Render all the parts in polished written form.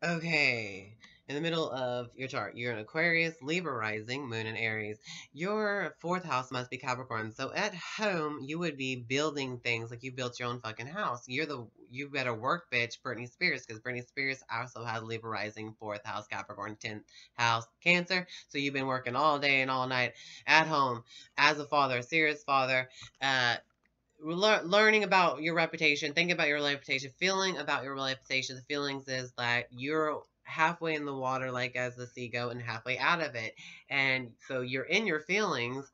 Okay. In the middle of your chart, you're an Aquarius, Libra rising, Moon in Aries. Your fourth house must be Capricorn. So at home, you would be building things like you built your own fucking house. You better work, bitch, Britney Spears, because Britney Spears also has Libra rising, fourth house Capricorn, 10th house Cancer. So you've been working all day and all night at home as a father, a serious father. Uh, Learning about your reputation, thinking about your reputation, feeling about your reputation. The feelings is that you're halfway in the water, like as the sea go, and halfway out of it. And so you're in your feelings,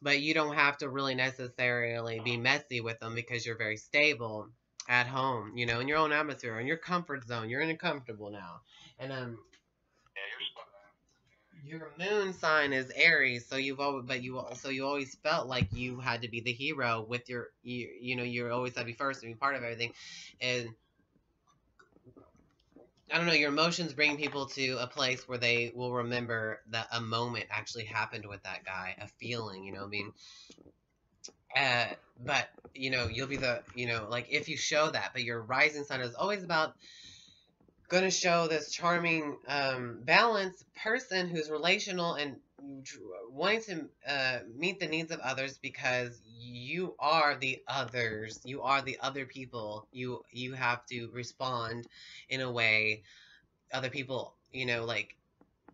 but you don't have to really necessarily be messy with them because you're very stable at home, in your own atmosphere, in your comfort zone. You're in comfortable now. And your moon sign is Aries, so you always felt like you had to be the hero with you always had to be first and be part of everything, and I don't know, your emotions bring people to a place where they will remember that a moment actually happened with that guy, a feeling, I mean, uh, but you'll be like if you show that, but your rising sign is always about going to show this charming, balanced person who's relational and wanting to meet the needs of others because you are the others. You are the other people. You have to respond in a way other people,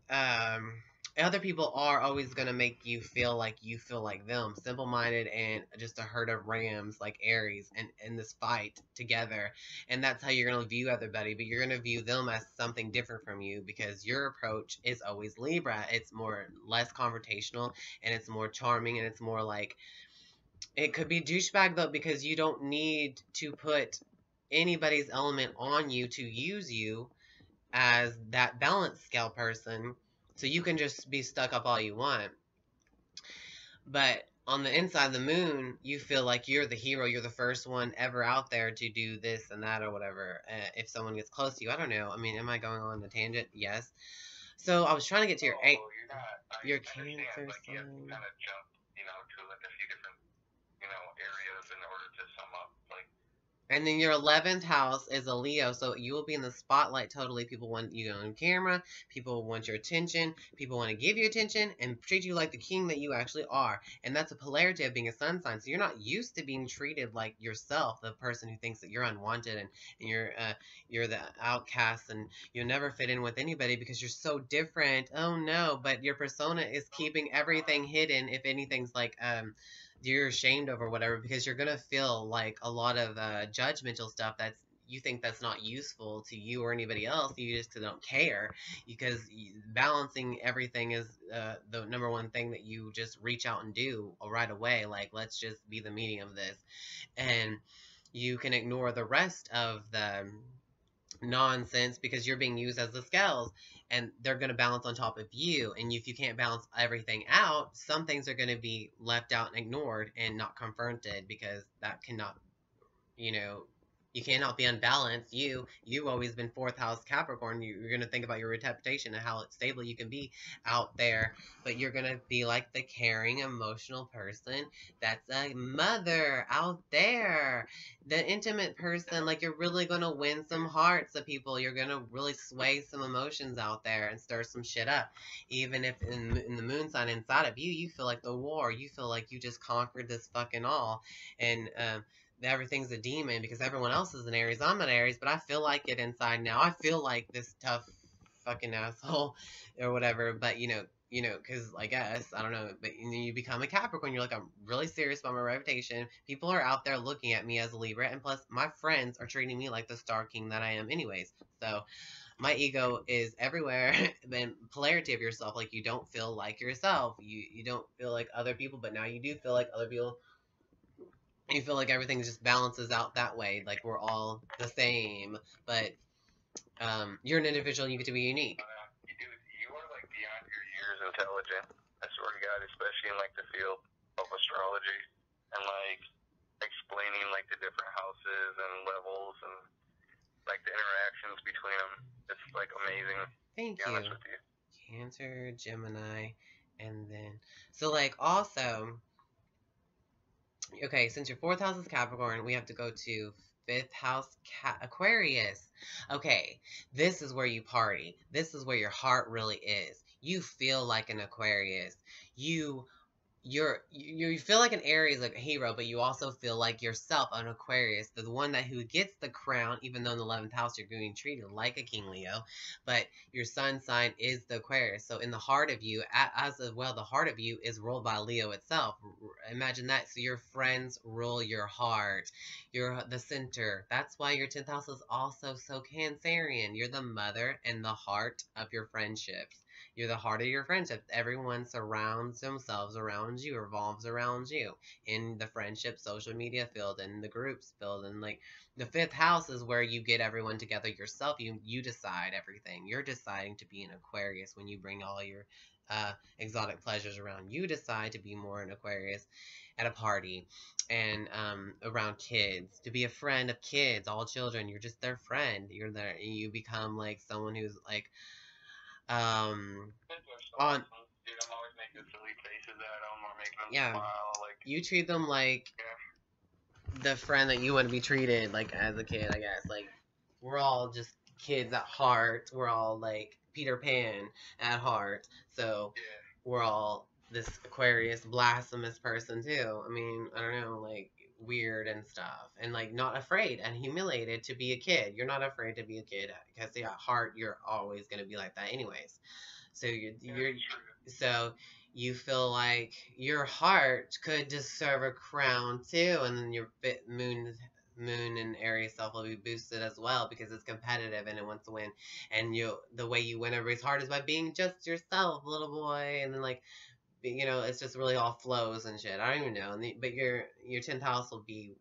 um, other people are always going to make you feel like them, simple-minded and just a herd of rams like Aries, and in this fight together. And that's how you're going to view everybody, but you're going to view them as something different from you because your approach is always Libra. It's less confrontational, and it's more charming, and it's more like it could be douchebag though, because you don't need to put anybody's element on you to use you as that balance scale person, so you can just be stuck up all you want. But on the inside, the moon, you feel like you're the hero. You're the first one ever out there to do this and that or whatever. If someone gets close to you, I don't know. I mean, am I going on a tangent? Yes. So I was trying to get to your eight. Your Cancer sign. And then your 11th house is a Leo, so you will be in the spotlight totally. People want you on camera. People want your attention. People want to give you attention and treat you like the king that you actually are. And that's a polarity of being a sun sign. So you're not used to being treated like yourself, the person who thinks that you're unwanted and you're the outcast and you'll never fit in with anybody because you're so different. Oh no, but your persona is keeping everything hidden. If anything's like you're ashamed of or whatever, because you're gonna feel like a lot of judgmental stuff that's you think that's not useful to you or anybody else. You just don't care because balancing everything is the number one thing that you just reach out and do right away. Like, let's just be the meaning of this, and you can ignore the rest of the nonsense because you're being used as the scales, and they're going to balance on top of you. And if you can't balance everything out, some things are going to be left out and ignored and not confronted, because that cannot, you know, you cannot be unbalanced. You've always been fourth house Capricorn. You're going to think about your reputation and how stable you can be out there, but you're going to be like the caring, emotional person that's a mother out there, the intimate person. Like, you're really going to win some hearts of people. You're going to really sway some emotions out there and stir some shit up. Even if in the moon sign inside of you, you feel like the war. You feel like you just conquered this fucking all. And, everything's a demon because everyone else is an Aries. I'm an Aries, but I feel like it inside now. I feel like this tough fucking asshole or whatever. But because I guess I don't know. But you become a Capricorn. You're like, I'm really serious about my reputation. People are out there looking at me as a Libra, and plus my friends are treating me like the star king that I am, anyways. So my ego is everywhere. Then polarity of yourself, like you don't feel like yourself. You don't feel like other people, but now you do feel like other people. You feel like everything just balances out that way, like we're all the same, but you're an individual and you get to be unique. You are like beyond your years intelligent. I swear to God, especially in like the field of astrology and like explaining like the different houses and levels and like the interactions between them. It's like amazing. Thank you. Honest with you. Cancer, Gemini, and then so like also. Okay, since your fourth house is Capricorn, we have to go to 5th house Aquarius. Okay, this is where you party. This is where your heart really is. You feel like an Aquarius. You you feel like an Aries, like a hero, but you also feel like yourself an Aquarius, the one that who gets the crown, even though in the 11th house you're being treated like a King Leo, but your sun sign is the Aquarius. So in the heart of you, as well, the heart of you is ruled by Leo itself. Imagine that. So your friends rule your heart. You're the center. That's why your 10th house is also so Cancerian. You're the mother and the heart of your friendships. You're the heart of your friendship. Everyone surrounds themselves around you, revolves around you in the friendship, social media field, and the groups field. And like the 5th house is where you get everyone together yourself. You decide everything. You're deciding to be an Aquarius when you bring all your exotic pleasures around. You decide to be more an Aquarius at a party and around kids, to be a friend of kids, all children. You're just their friend. You're there. You become like someone who's like on Dude, I'm always making silly faces at them or making them yeah, smile. Like, you treat them like the friend that you want to be treated like as a kid, I guess. Like we're all just kids at heart. We're all like Peter Pan at heart. So yeah, we're all this Aquarius blasphemous person too. I mean, I don't know, like weird and stuff, and like not afraid and humiliated to be a kid. You're not afraid to be a kid because at heart you're always gonna be like that anyways. So you're so you feel like your heart could deserve a crown too, and then your moon and Aries self will be boosted as well because it's competitive and it wants to win. And the way you win everybody's heart is by being just yourself, little boy, and then like it's just really all flows and shit. I don't even know. But your 10th house will be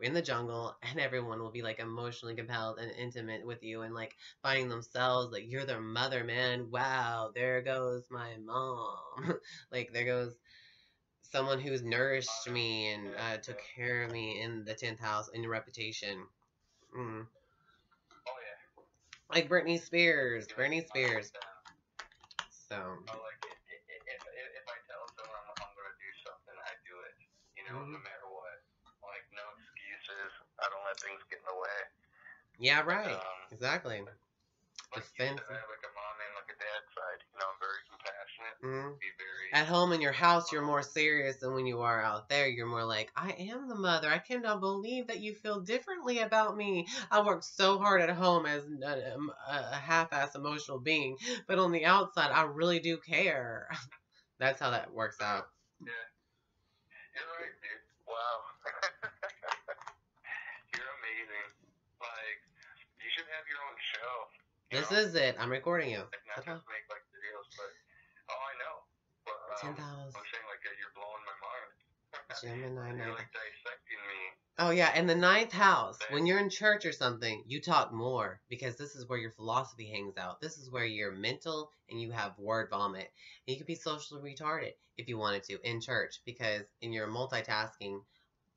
in the jungle, and everyone will be like emotionally compelled and intimate with you, and like finding themselves like you're their mother, man. Wow, there goes my mom. Like there goes someone who's nourished me and took care of me in the 10th house in your reputation. Mm. oh yeah. Like Britney Spears. Britney Spears. So. Oh, like if I tell someone I'm gonna do something, I do it. You know, no matter what. Like no excuses. I don't let things get in the way. Yeah, right. Exactly. Like Defense. I have like a mom and like a dad side. You know, I'm very compassionate. Be very. At home in your house, you're more serious than when you are out there. You're more like, I am the mother. I cannot believe that you feel differently about me. I work so hard at home as a half-ass emotional being, but on the outside, I really do care. That's how that works out. Yeah. You're right, dude. Wow. You're amazing. Like, you should have your own show. This is it. I'm recording you. Like, not just make like videos, but I know. But 10,000. I'm saying like you're blowing my mind. Gemini. You're like dissecting me. Oh yeah, and the 9th house. When you're in church or something, you talk more because this is where your philosophy hangs out. This is where you're mental and you have word vomit. And you can be socially retarded if you wanted to in church because in your multitasking,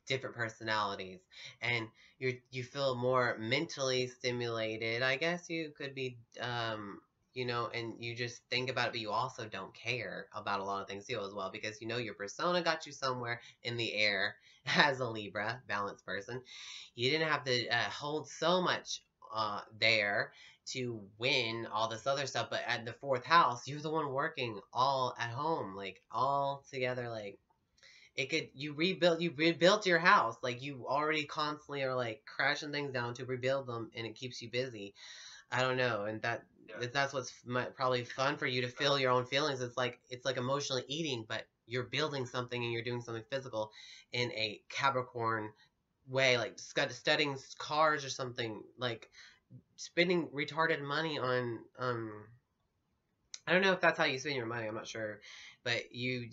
different personalities, and you feel more mentally stimulated. I guess you could be and you just think about it, but you also don't care about a lot of things too as well because your persona got you somewhere in the air as a Libra balanced person. You didn't have to hold so much there to win all this other stuff, but at the 4th house, you're the one working all at home, like all together, like you rebuilt your house, like you already constantly are like crashing things down to rebuild them, and it keeps you busy. I don't know, and that's what's probably fun for you to feel your own feelings. It's like emotionally eating, but you're building something and you're doing something physical in a Capricorn way, like studying cars or something, like spending retarded money on I don't know if that's how you spend your money. I'm not sure, but you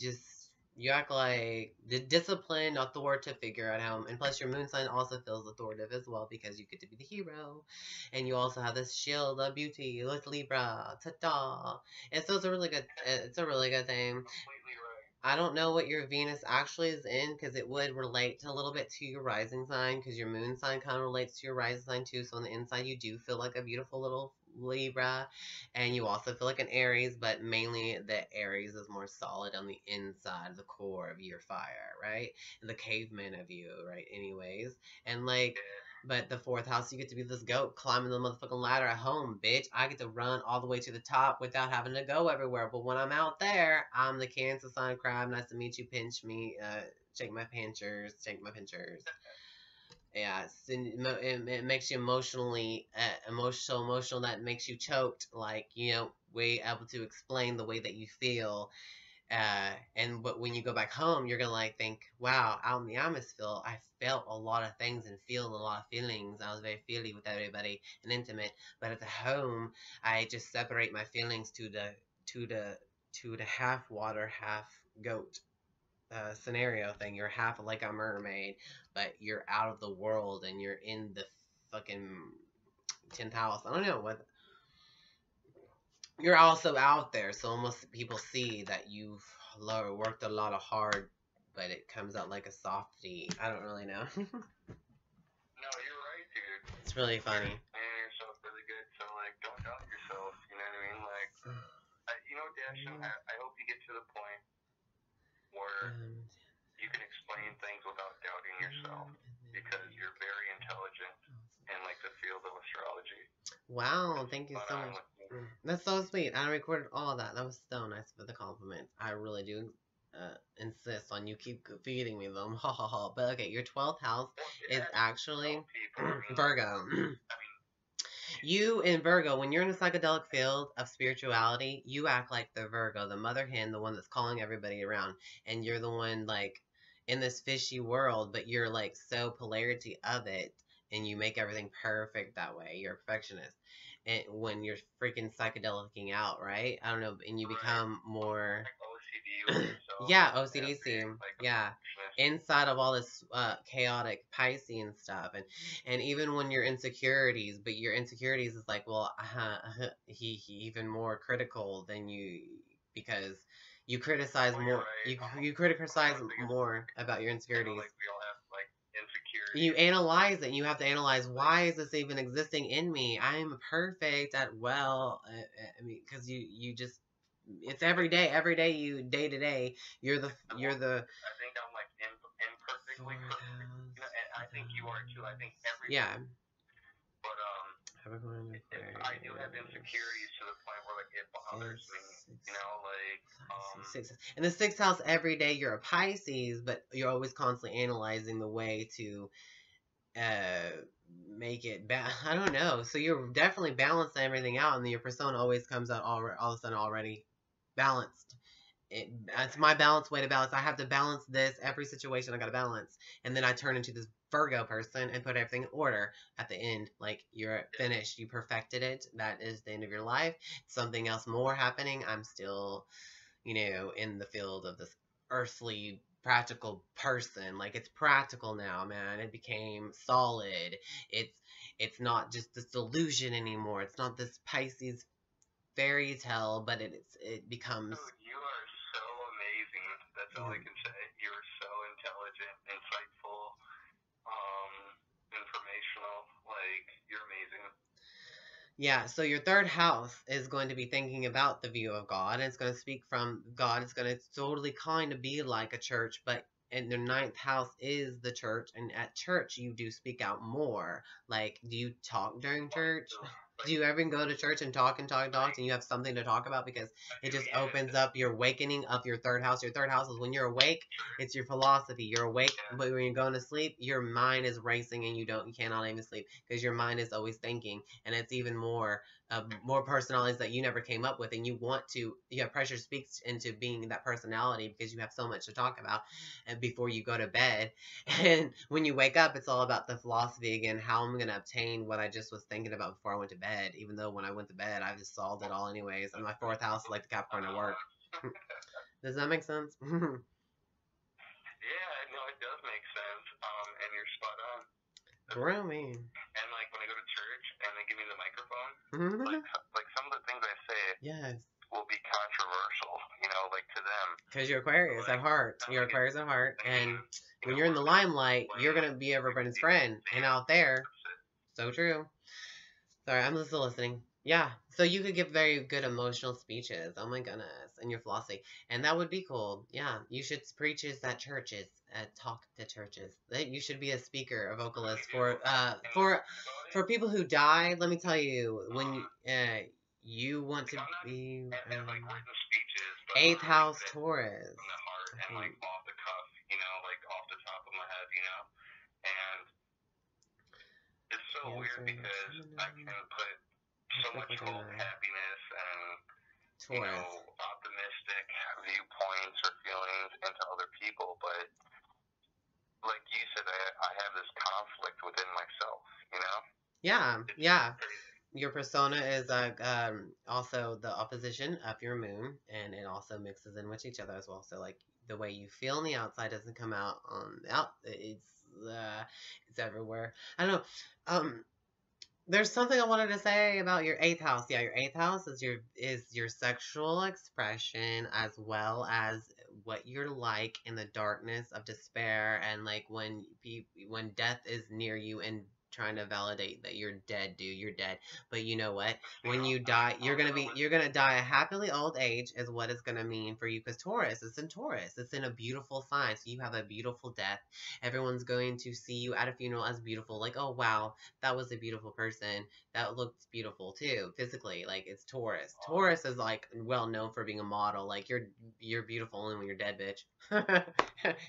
act like the disciplined, authoritative figure at home, and plus your moon sign also feels authoritative as well because you get to be the hero, and you also have this shield of beauty with Libra, ta-da! And so it's a really good thing. Completely right. I don't know what your Venus actually is in because it would relate a little bit to your rising sign because your moon sign kind of relates to your rising sign too. So on the inside, you do feel like a beautiful little Libra, and you also feel like an Aries, but mainly the Aries is more solid on the inside, the core of your fire, right? The caveman of you, right? Anyways, and like But the fourth house, you get to be this goat climbing the motherfucking ladder at home, bitch. I get to run all the way to the top without having to go everywhere. But when I'm out there, I'm the Cancer sign crab. Nice to meet you. Pinch me. Shake my pinchers. Shake my pinchers. Yeah, it makes you emotionally emotional that makes you choked. Like, way able to explain the way that you feel. But when you go back home, you're gonna like think, wow, out in the atmosphere, I felt a lot of things and feeling a lot of feelings. I was very feely with everybody and intimate. But at the home, I just separate my feelings to the half water, half goat scenario thing. You're half like a mermaid, but you're out of the world and you're in the fucking 10th house. I don't know what. You're also out there, so almost people see that you've worked a lot of hard, but it comes out like a softie. I don't really know. No, you're right, dude. It's really funny. You're planning yourself really good, so like, don't doubt yourself. You know what I mean? Like, Dash, I hope you get to the point where you can explain things without doubting yourself, because you're very intelligent in like the field of astrology. Wow, thank you so much. That's so sweet. I recorded all of that. That was so nice for the compliments. I really do insist on you keep feeding me them. Ha ha ha. But okay, your 12th house is actually Virgo. You in Virgo, when you're in a psychedelic field of spirituality, you act like the Virgo, the mother hen, the one that's calling everybody around. And you're the one like in this fishy world, but you're like so polarity of it. And you make everything perfect that way. You're a perfectionist. And when you're freaking psychedelicing out, right? I don't know, and you become more. Yeah, OCDC. Yeah, inside of all this chaotic Pisces and stuff, and even when your insecurities, but your insecurities is like, well, he even more critical than you because you criticize more. You criticize more about your insecurities. You analyze it. And you have to analyze, why is this even existing in me? I'm perfect at I mean, because you just, it's every day you day to day. You're the. I think I'm like imperfectly perfect. And I think you are too. I think every. Yeah. But I do have insecurities to the point where like it bothers me. In the 6th house, every day you're a Pisces, but you're always constantly analyzing the way to make it I don't know. So you're definitely balancing everything out, and your persona always comes out all of a sudden already balanced. It's my balanced way to balance. I have to balance this every situation. I got to balance, and then I turn into this Virgo person and put everything in order at the end. Like, you're finished, you perfected it. That is the end of your life. Something else more happening. I'm still, in the field of this earthly practical person. Like, it's practical now, man. It became solid. It's not just this delusion anymore. It's not this Pisces fairy tale, but it becomes. Dude, you are so amazing. That's all I can say. You're so intelligent, insightful, informational. Like, you're amazing. Yeah, so your 3rd house is going to be thinking about the view of God, and it's going to speak from God. It's going to totally kind of be like a church, but and the 9th house is the church, and at church you do speak out more. Like, do you talk during church? Do you ever go to church and talk and you have something to talk about? Because it just opens up your awakening of your 3rd house. Your 3rd house is when you're awake, it's your philosophy. You're awake, but when you're going to sleep, your mind is racing and you cannot even sleep because your mind is always thinking, and it's even more personalities that you never came up with, and pressure speaks into being that personality because you have so much to talk about and before you go to bed. And when you wake up, it's all about the philosophy again, how I'm going to obtain what I just was thinking about before I went to bed, even though when I went to bed, I just solved it all anyways. And my 4th house is like the Capricorn at work. Does that make sense? Yeah, no, it does make sense. And you're spot on. Grooming. And like when I go to church and they give me the microphone, like some of the things I say will be controversial, like to them. Because you're Aquarius at heart. You're Aquarius at heart. And when you're in the limelight, you're going to be everybody's friend. And out there, so true. Sorry, I'm still listening. Yeah, so you could give very good emotional speeches. Oh my goodness, and your philosophy, and that would be cool. Yeah, you should preach this at churches, talk to churches. That you should be a speaker, a vocalist for people who died. Let me tell you, when you want to be like written speeches, but eighth not like house that Taurus. from the heart I and like think. off the cuff, you know, like off the top of my head, you know. And it's so weird Cancer, because I Gemini, can put so much Capricorn, hope, Gemini, happiness, and you know, Taurus. optimistic viewpoints or feelings into other people, but like you said, I have this conflict within myself, you know? Yeah, It's yeah. crazy. Your persona is also the opposition of your moon, and it also mixes in with each other as well. So like the way you feel on the outside doesn't come out on the out. It's everywhere. I don't know. There's something I wanted to say about your eighth house. Yeah, your eighth house is your sexual expression as well as what you're like in the darkness of despair and like when death is near you and trying to validate that you're dead, dude. You're dead. But you know what? When you die, you're gonna die a happily old age is what it's gonna mean for you because Taurus, it's in Taurus. It's in a beautiful sign. So you have a beautiful death. Everyone's going to see you at a funeral as beautiful. Like, oh wow, that was a beautiful person. That looked beautiful too, physically. Like it's Taurus. Taurus is like well known for being a model. Like you're beautiful only when you're dead, bitch.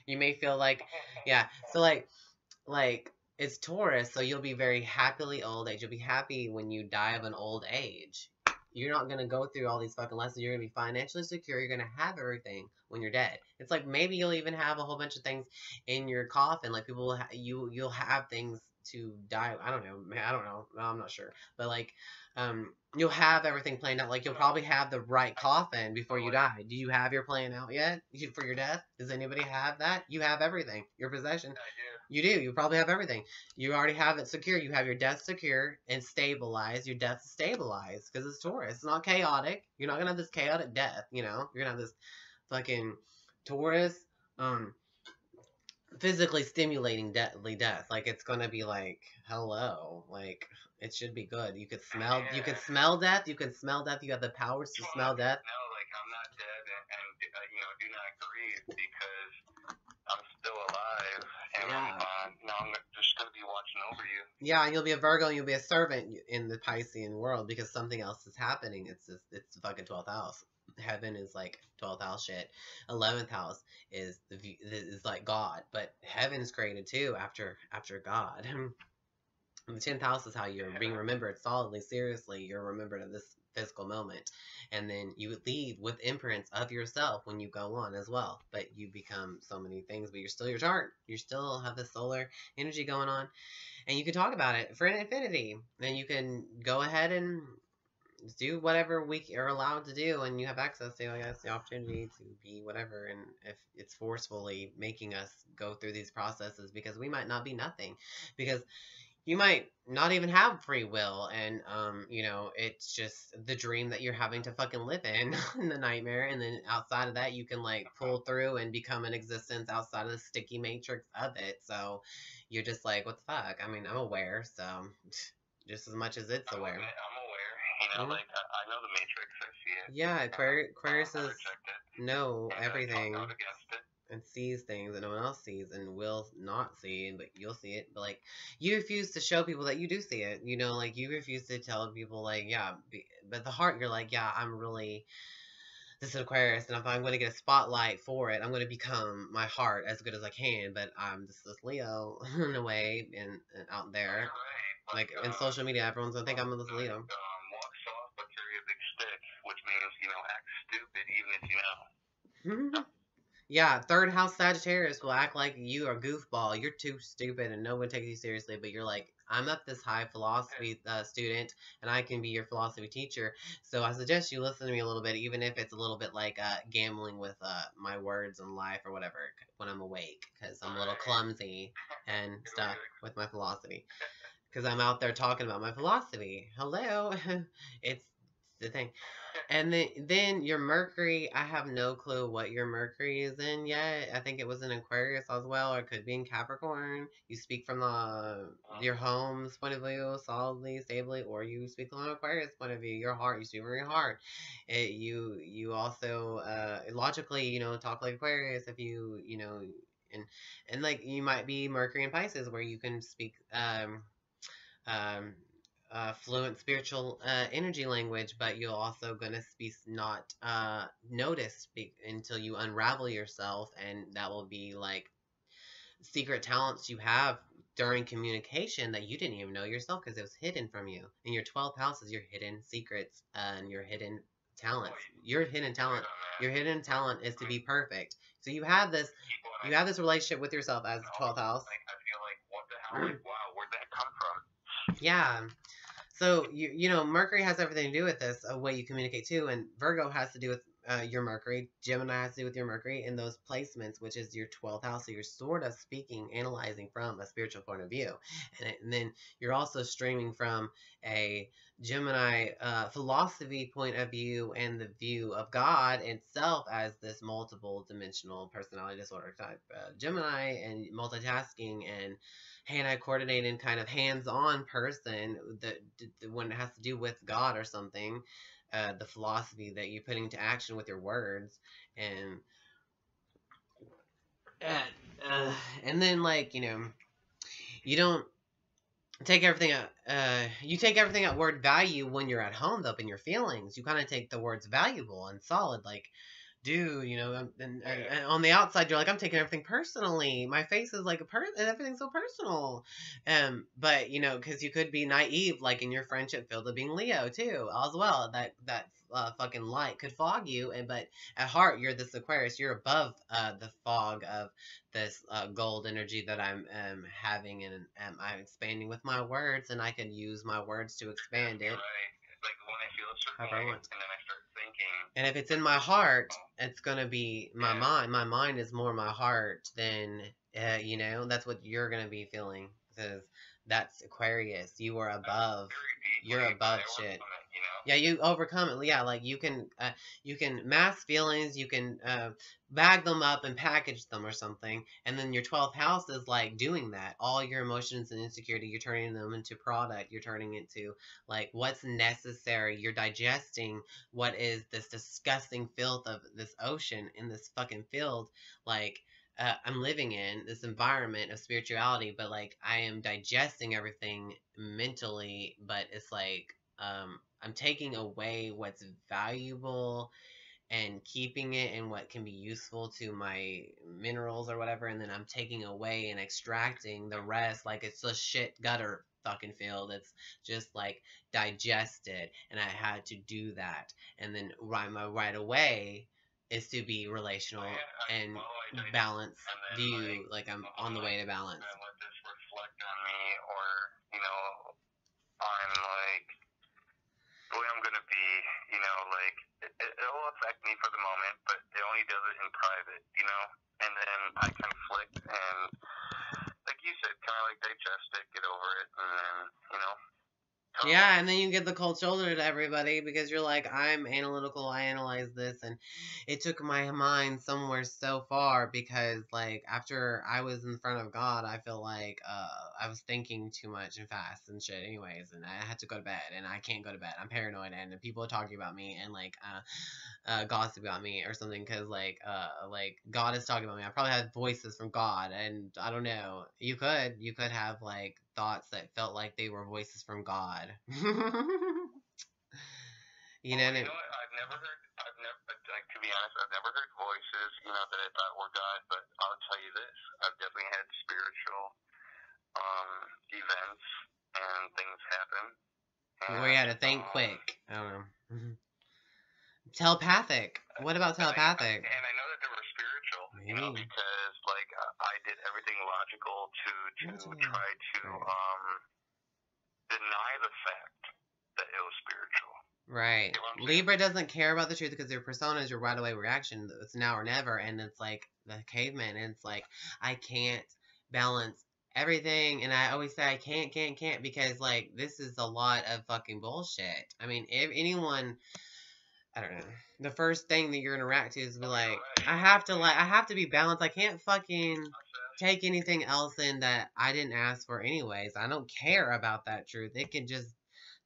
You may feel like, yeah. So like it's Taurus, so you'll be very happily old age. You'll be happy when you die of an old age. You're not gonna go through all these fucking lessons. You're gonna be financially secure. You're gonna have everything when you're dead. It's like maybe you'll even have a whole bunch of things in your coffin. Like people, you'll have things to die. I don't know. I don't know. I'm not sure. But like, you'll have everything planned out. Like you'll probably have the right coffin before you die. Do you have your plan out yet for your death? Does anybody have that? You have everything. Your possession. You do. You probably have everything. You already have it secure. You have your death secure and stabilized. Your death stabilized because it's Taurus. It's not chaotic. You're not gonna have this chaotic death. You know. You're gonna have this fucking Taurus. Um, physically stimulating deadly death. Like it's gonna be like hello. Like it should be good. You could smell. You could smell death. You can smell death. You have the powers to smell death. No, like I'm not dead, and you know, do not grieve because I'm still alive, and Yeah. now I'm just gonna be watching over you. Yeah, and you'll be a Virgo and you'll be a servant in the Piscean world because something else is happening. It's the fucking 12th house. Heaven is like 12th house shit. 11th house is like God, but heaven's created too after God. The 10th house is how you're being remembered solidly, seriously. You're remembered at this physical moment. And then you leave with imprints of yourself when you go on as well. But you become so many things, but you're still your chart. You still have this solar energy going on. And you can talk about it for an infinity. And you can go ahead and do whatever we are allowed to do and you have access to, I guess, the opportunity to be whatever. And if it's forcefully making us go through these processes because we might not be nothing. Because you might not even have free will and it's just the dream that you're having to fucking live in the nightmare, and then outside of that you can like pull through and become an existence outside of the sticky matrix of it. So you're just like, what the fuck? I mean, I'm aware, so just as much as it's aware. I'm aware, you know, like I know the matrix, I see it. Yeah, Aquarius is know everything Out against it. and sees things that no one else sees and will not see, but you'll see it. But like, you refuse to show people that you do see it. You know, like you refuse to tell people, like, yeah, but the heart, you're like, yeah, I'm really this is Aquarius, and if I'm going to get a spotlight for it, I'm going to become my heart as good as I can. But I'm just this Leo in a way, and out there, like in social media, everyone's gonna think I'm this Leo. Walk soft but carry a big stick, which means, you know, act stupid even if you know. Yeah, third house Sagittarius will act like you are a goofball. You're too stupid and no one takes you seriously. But you're like, I'm not this high philosophy student and I can be your philosophy teacher. So I suggest you listen to me a little bit, even if it's a little bit like gambling with my words in life or whatever when I'm awake. Because I'm a little clumsy and stuff with my philosophy. Because I'm out there talking about my philosophy. Hello. It's the thing. And then your Mercury, I have no clue what your Mercury is in yet. I think it was in Aquarius as well, or it could be in Capricorn. You speak from your home's point of view, solidly, stably, or you speak from an Aquarius point of view, your heart. You speak from your heart. You also logically, talk like Aquarius if and like you might be Mercury in Pisces, where you can speak um, fluent spiritual energy language, but you're also gonna be not noticed until you unravel yourself, and that will be like secret talents you have during communication that you didn't even know yourself because it was hidden from you. In your 12th house is your hidden secrets and your hidden talents. Your hidden talent is to be perfect. So you have this relationship with yourself as the 12th house. I feel like, what the hell? Like, wow, where'd that come from? Yeah. So Mercury has everything to do with this, way you communicate too, and Virgo has to do with your Mercury. Gemini has to do with your Mercury in those placements, which is your 12th house. So you're sort of speaking, analyzing from a spiritual point of view, and then you're also streaming from a Gemini philosophy point of view and the view of God itself as this multiple dimensional personality disorder type Gemini, and multitasking and hand-eye coordinated kind of hands-on person that when it has to do with God or something, the philosophy that you put into action with your words, and and then like you don't take everything at you take everything at word value when you're at home though. In your feelings, you kind of take the words valuable and solid, like, dude, and on the outside you're like, I'm taking everything personally. My face is like everything's so personal. But because you could be naive, like in your friendship field of being Leo too, as well. That fucking light could fog you, but at heart you're this Aquarius. You're above the fog of this gold energy that I'm having, and I'm expanding with my words, and I can use my words to expand it. Right. Like when I feel a certain way, and then I start thinking. And if it's in my heart, it's gonna be my mind. My mind is more my heart than that's what you're gonna be feeling, because that's Aquarius. You are above. You're above shit. Yeah, you overcome it. Yeah, like you can mask feelings, you can bag them up and package them or something, and then your 12th house is like doing that. All your emotions and insecurity, you're turning them into product. You're turning it to like what's necessary. You're digesting what is this disgusting filth of this ocean in this fucking field. Like I'm living in this environment of spirituality, but like I am digesting everything mentally, but it's like I'm taking away what's valuable and keeping it in what can be useful to my minerals or whatever, and then I'm taking away and extracting the rest. Like it's a shit gutter fucking field. It's just like digested, and I had to do that. And then my right away is to be relational and balance view. Like I'm on the way to balance. Let this reflect on me, or on like the way I'm gonna be, like it'll affect me for the moment, but it only does it in private, and then I conflict and, like you said, kind of like digest it, get over it, and then, Yeah, and then you get the cold shoulder to everybody because you're like, I'm analytical, I analyze this, and it took my mind somewhere so far because, like, after I was in front of God, I feel like I was thinking too much and fast and shit anyways, and I had to go to bed, and I can't go to bed. I'm paranoid, and people are talking about me and, like, gossip about me or something because, like, God is talking about me. I probably had voices from God, and I don't know. You could have, like, thoughts that felt like they were voices from God. You know what? I've never heard, like, to be honest, I've never heard voices, that I thought were God, but I'll tell you this, I've definitely had spiritual, events and things happen. Where you had to think quick. I don't know. Telepathic. What about telepathic? And I know that they were spiritual, because, like, I did everything logical to try to, deny the fact that it was spiritual. Right. Libra doesn't care about the truth because their persona is your right away reaction. It's now or never, and it's like the caveman, and it's like I can't balance everything, and I always say I can't, because like this is a lot of fucking bullshit. I mean, if anyone, I don't know, the first thing that you're gonna react to is be like, I have to be balanced. I can't fucking take anything else in that I didn't ask for anyways. I don't care about that truth. It can just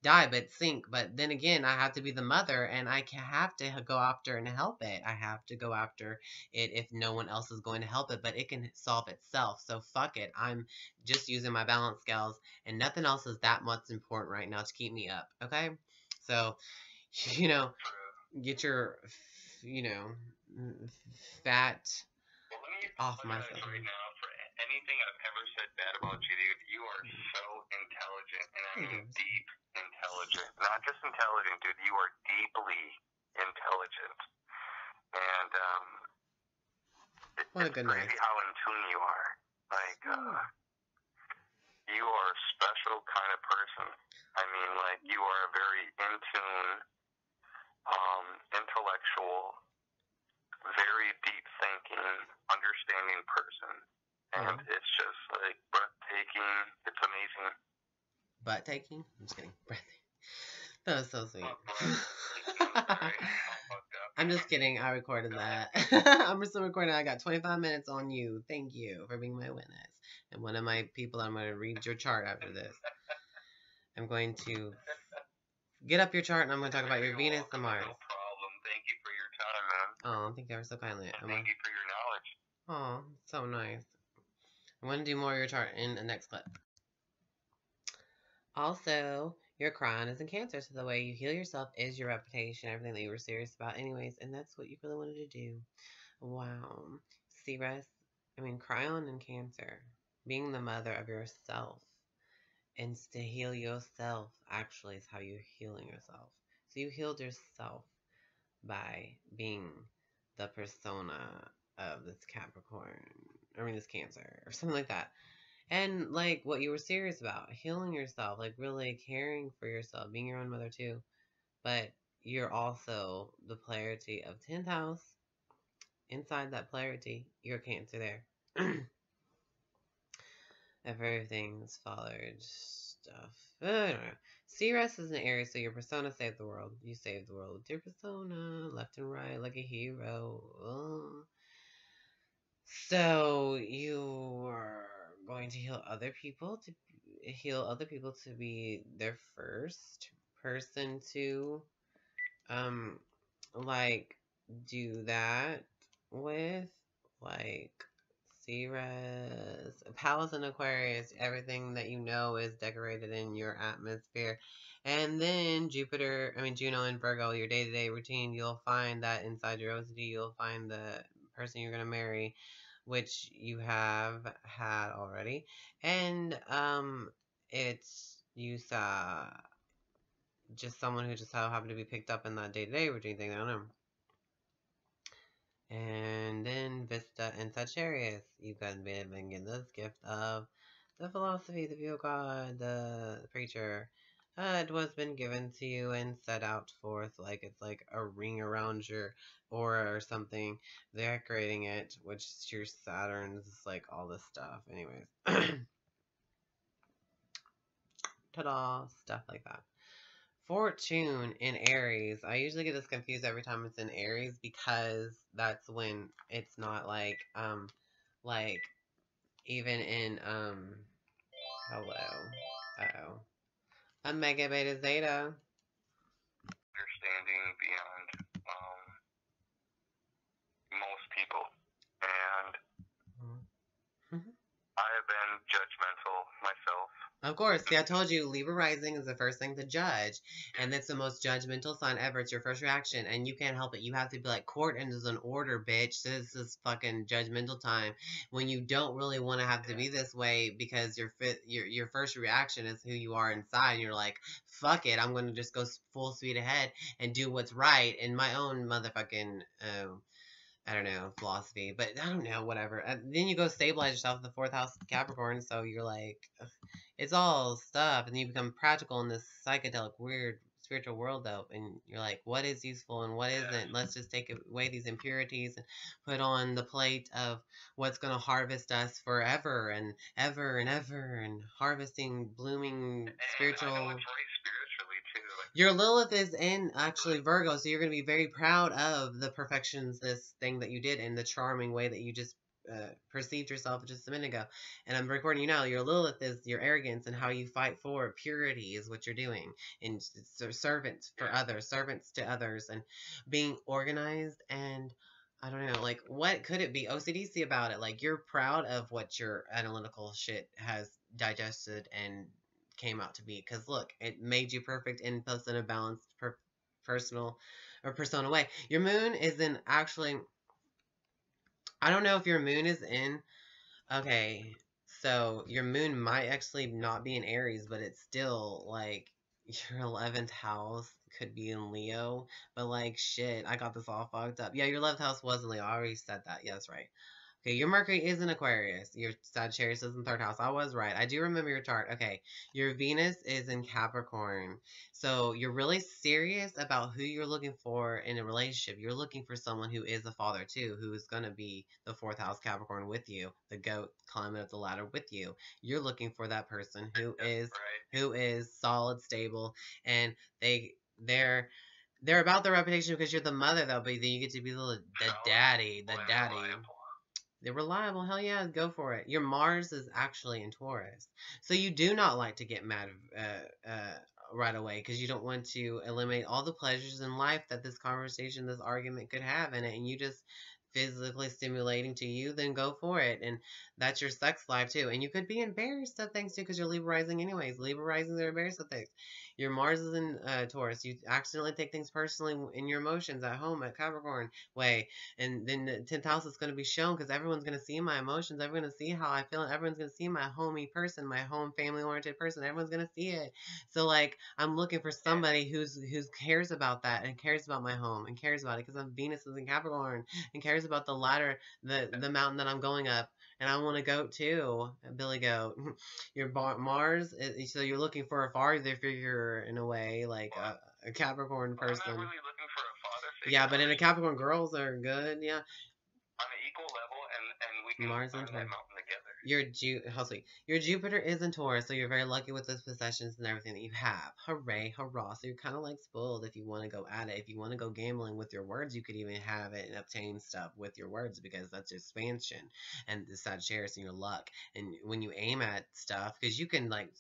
die but sink. But then again, I have to be the mother, and I have to go after and help it. I have to go after it if no one else is going to help it, but it can solve itself. So fuck it. I'm just using my balance scales, and nothing else is that much important right now to keep me up. Okay? So, you know, get your, you know, fat Well, let me off myself. apologize right now for anything I've ever said bad about you, dude. You are so intelligent, and I mean deep intelligent. Not just intelligent, dude. You are deeply intelligent. And What a it's good crazy night. how in tune you are. Like, you are a special kind of person. I mean, like, you are a very in tune, intellectual, very deep thinking, understanding person. And it's just like breathtaking. It's amazing. Butt taking? I'm just kidding. Breathtaking. That was so sweet. I'm just kidding. I recorded that. I'm still recording. I got 25 minutes on you. Thank you for being my witness. And one of my people, I'm going to read your chart after this. I'm going to get up your chart, and I'm going to talk about your Venus and Mars. No problem. Thank you for your time, man. Oh, thank you ever so kindly. Thank you for your knowledge. Oh, so nice. I'm going to do more of your chart in the next clip. Also, your crown is in Cancer, so the way you heal yourself is your reputation, everything that you were serious about anyways, and that's what you really wanted to do. Wow. Crown in Cancer, being the mother of yourself, and to heal yourself actually is how you're healing yourself. So you healed yourself by being the persona of this this Cancer, or something like that. And like what you were serious about, healing yourself, like really caring for yourself, being your own mother too. But you're also the polarity of 10th house. Inside that polarity, you're Cancer there. If everything's followed stuff. I don't know. Ceres is an Aries, so your persona saved the world. You saved the world with your persona, left and right, like a hero. So you are going to heal other people to be their first person to like do that with, like Ceres, Palace and Aquarius. Everything that you know is decorated in your atmosphere. And then Juno and Virgo, your day-to-day routine, you'll find that inside your OCD, you'll find the person you're going to marry, which you have had already. And it's you saw just someone who just so happened to be picked up in that day-to-day routine thing. I don't know. And then Vista and Sagittarius, you guys have been getting this gift of the philosophy, the view of God, the preacher. It was been given to you and set out forth like it's like a ring around your aura or something, decorating it, which is your Saturn's, like all this stuff. Anyways. Ta-da! Stuff like that. Fortune in Aries. I usually get this confused every time it's in Aries because that's when it's not like even in hello. Omega Beta Zeta. Understanding beyond most people, and I have been judgmental myself. Of course. See, I told you Libra rising is the first thing to judge. And it's the most judgmental sign ever. It's your first reaction. And you can't help it. You have to be like, court is an order, bitch. This is fucking judgmental time. When you don't really want to have to be this way because your first reaction is who you are inside. And you're like, fuck it. I'm going to just go full speed ahead and do what's right in my own motherfucking... I don't know, philosophy, but I don't know, whatever. Then you go stabilize yourself in the 4th house Capricorn, so you're like, ugh, it's all stuff, and you become practical in this psychedelic, weird spiritual world though, and you're like, what is useful and what isn't? Let's just take away these impurities and put on the plate of what's going to harvest us forever and ever and ever, and harvesting, blooming, spiritual. I know it's right spiritually too. Like, your Lilith is in actually Virgo, so you're going to be very proud of the perfections, this thing that you did, and the charming way that you just perceived yourself just a minute ago. And I'm recording you now. Your Lilith is your arrogance and how you fight for purity is what you're doing. And servants for others, servants to others, and being organized. And I don't know, like, what could it be OCDC about it? Like, you're proud of what your analytical shit has digested and came out to be. Because look, it made you perfect in plus in a balanced personal or persona way. Your moon is in actually, I don't know if your moon is in, okay, so your moon might actually not be in Aries, but it's still like your 11th house could be in Leo, but like shit, I got this all fucked up. Yeah, your 11th house was in Leo. I already said that. Yeah, that's right. Okay, your Mercury is in Aquarius. Your Sagittarius is in third house. I was right. I do remember your chart. Okay, your Venus is in Capricorn. So you're really serious about who you're looking for in a relationship. You're looking for someone who is a father too, who is going to be the fourth house Capricorn with you, the goat climbing up the ladder with you. You're looking for that person who is solid, stable, and they're about their reputation because you're the mother though, but then you get to be the daddy. They're reliable. Hell yeah, go for it. Your Mars is actually in Taurus. So you do not like to get mad right away because you don't want to eliminate all the pleasures in life that this conversation, this argument could have in it. And you just physically stimulating to you, then go for it. And that's your sex life too. And you could be embarrassed of things too because you're Libra rising anyways. Libra risings are embarrassed of things. Your Mars is in Taurus. You accidentally take things personally in your emotions at home at Capricorn way. And then the 10th house is going to be shown because everyone's going to see my emotions. Everyone's going to see how I feel. Everyone's going to see my homey person, my home family oriented person. Everyone's going to see it. So like I'm looking for somebody who cares about that and cares about my home and cares about it because Venus is in Capricorn and cares about the ladder, the mountain that I'm going up. And I want a goat too, a billy goat. Your Mars, so you're looking for a father figure in a way, like a Capricorn person. I'm not really looking for a father figure. Yeah, but in a Capricorn, girls are good. Yeah. On an equal level, and we can Mars and climb that mountain together. Your Jupiter is in Taurus, so you're very lucky with those possessions and everything that you have. Hooray, hurrah! So you're kind of like spoiled if you want to go at it. If you want to go gambling with your words, you could even have it and obtain stuff with your words because that's expansion and the Sagittarius and your luck. And when you aim at stuff, because you can like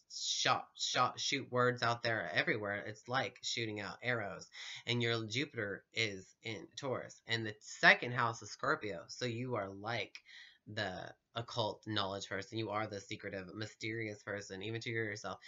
shoot words out there everywhere. It's like shooting out arrows. And your Jupiter is in Taurus, and the second house is Scorpio. So you are like the occult knowledge person. You are the secretive, mysterious person, even to yourself.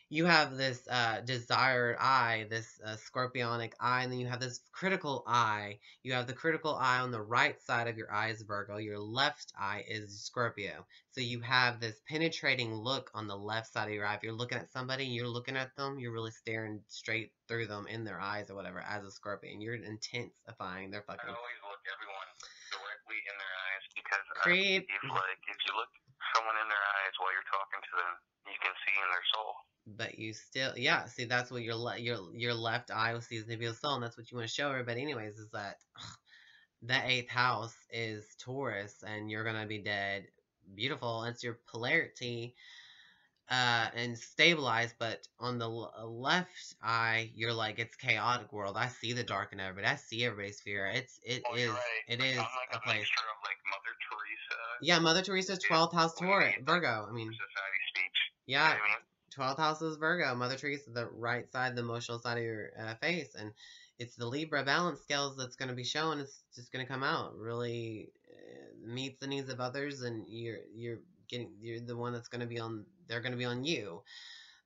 You have this desired eye, this scorpionic eye, and then you have this critical eye. You have the critical eye on the right side of your eye is Virgo. Your left eye is Scorpio. So you have this penetrating look on the left side of your eye. If you're looking at somebody and you're looking at them, you're really staring straight through them in their eyes or whatever as a Scorpion. You're intensifying their fucking... I always look everyone directly in their eyes because Creep. if you look someone in their eyes while you're talking to them, you can see in their soul. But you still, yeah, see, that's what your left eye sees the view soul, and that's what you want to show everybody anyways, is that the 8th house is Taurus, and you're going to be dead beautiful. It's your polarity and stabilized, but on the left eye, you're like, it's chaotic world. I see the dark in everybody. I see everybody's fear. It is I'm like a place. Mixture of like Mother Teresa. Yeah, Mother Teresa's 12th house Taurus, Virgo. I mean, society speech. yeah. You know what I mean? 12th house is Virgo. Mother Teresa, the right side, the emotional side of your face. And it's the Libra balance scales that's going to be shown. It's just going to come out. Really meets the needs of others, and you're the one that's going to be on, they're going to be on you,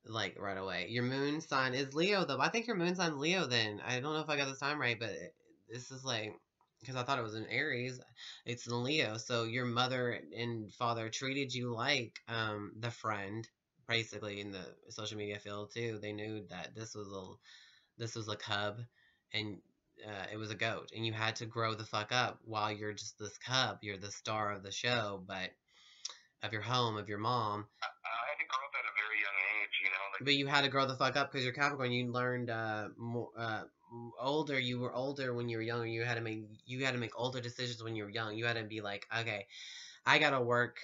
like, right away. Your moon sign is Leo, though. I think your moon sign's Leo then. I don't know if I got this time right, but this is like, because I thought it was in Aries. It's in Leo. So your mother and father treated you like the friend, basically, in the social media field too. They knew that this was a cub, and it was a goat, and you had to grow the fuck up while you're just this cub. You're the star of the show, but of your home, of your mom. I had to grow up at a very young age, you know, Like, but you had to grow the fuck up because you're Capricorn. You learned more older. You were older when you were young. You had to make older decisions when you were young. You had to be like, okay, I gotta work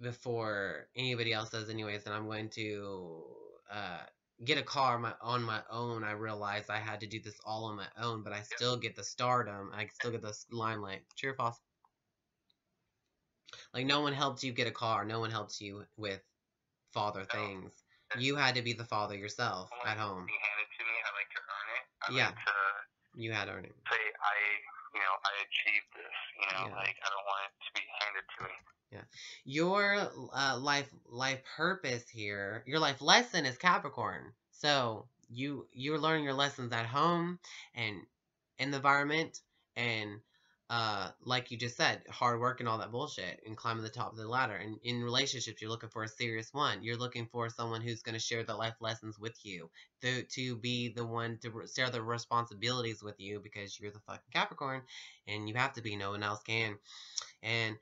before anybody else does, anyways, and I'm going to uh get a car on my own. I realized I had to do this all on my own, but I still get the stardom. I still get the limelight. True or false? Like, no one helped you get a car. No one helped you with father things. You had to be the father yourself at home. Being handed to me, I like to earn it. I Yeah. like to You had to earn it. say I achieved this. Like, I don't want it to be handed to me. Yeah. Your life purpose here, your life lesson is Capricorn. So you're learning your lessons at home and in the environment, and like you just said, hard work and all that bullshit, and climbing the top of the ladder. And in relationships, you're looking for a serious one. You're looking for someone who's going to share the life lessons with you, to be the one to share the responsibilities with you, because you're the fucking Capricorn, and you have to be. No one else can. And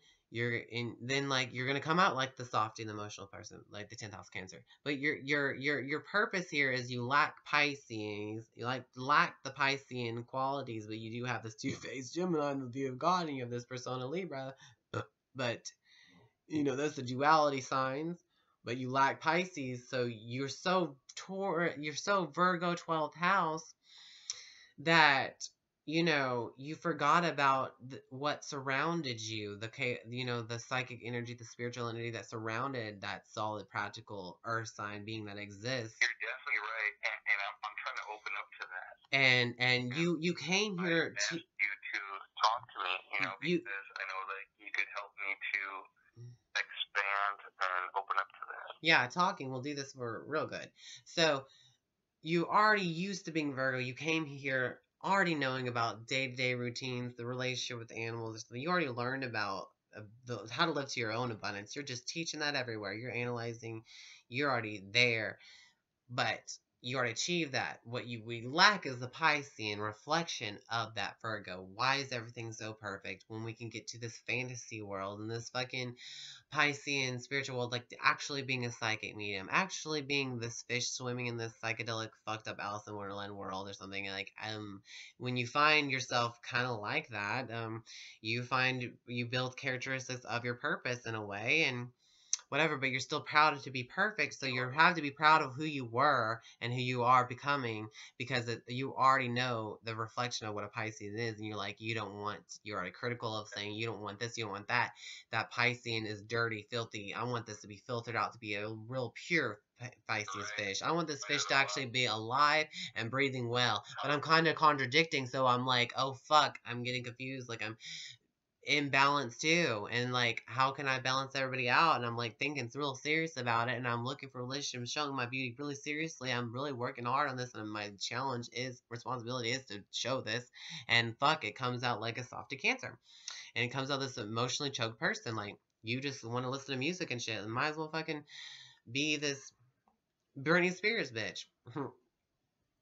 then like you're gonna come out like the softy and emotional person, like the 10th house Cancer. But your purpose here is you lack Pisces, you lack the Piscean qualities, but you do have this two-faced Gemini and the view of God, and you have this persona Libra. But that's the duality signs. But you lack Pisces, so you're so Virgo 12th house that you forgot about what surrounded you, the psychic energy, the spiritual energy that surrounded that solid practical earth sign being that exists. You're definitely right, and I'm trying to open up to that. And you came here to you to talk to me, because I know that you could help me to expand and open up to that. Yeah, talking will do this for real good. So you already used to being Virgo. You came here already knowing about day-to-day routines, the relationship with animals. You already learned about how to live to your own abundance. You're just teaching that everywhere. You're analyzing. You're already there. But you already achieved that. What we lack is the Piscean reflection of that Virgo. Why is everything so perfect when we can get to this fantasy world and this fucking Piscean spiritual world, like actually being a psychic medium, actually being this fish swimming in this psychedelic fucked up Alice in Wonderland world or something. Like when you find yourself kind of like that, you build characteristics of your purpose in a way, and whatever, but you're still proud to be perfect, so you have to be proud of who you were and who you are becoming, because you already know the reflection of what a Piscean is, and you're already critical of saying you don't want this, you don't want that. That Piscean is dirty, filthy. I want this to be filtered out to be a real pure Pisces fish. I want this fish to actually be alive and breathing well, but I'm kind of contradicting, so I'm like, oh fuck, I'm getting confused, like I'm imbalance too, and like how can I balance everybody out? And I'm like thinking real serious about it, and I'm looking for relationships, showing my beauty really seriously. I'm really working hard on this, and my responsibility is to show this, and fuck, it comes out like a softy Cancer, and it comes out this emotionally choked person. Like, you just want to listen to music and shit, and might as well fucking be this Britney Spears bitch.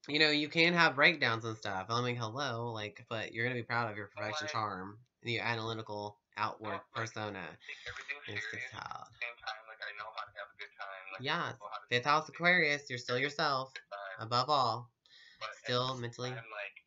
You can have breakdowns and stuff. I mean, hello, like, but you're gonna be proud of your perfection charm, your analytical outward persona. Everything's serious at the same time. Like, I know how to have a good time. Like, yeah, 5th house Aquarius. You're still yourself, above all. But still mentally. I'm like,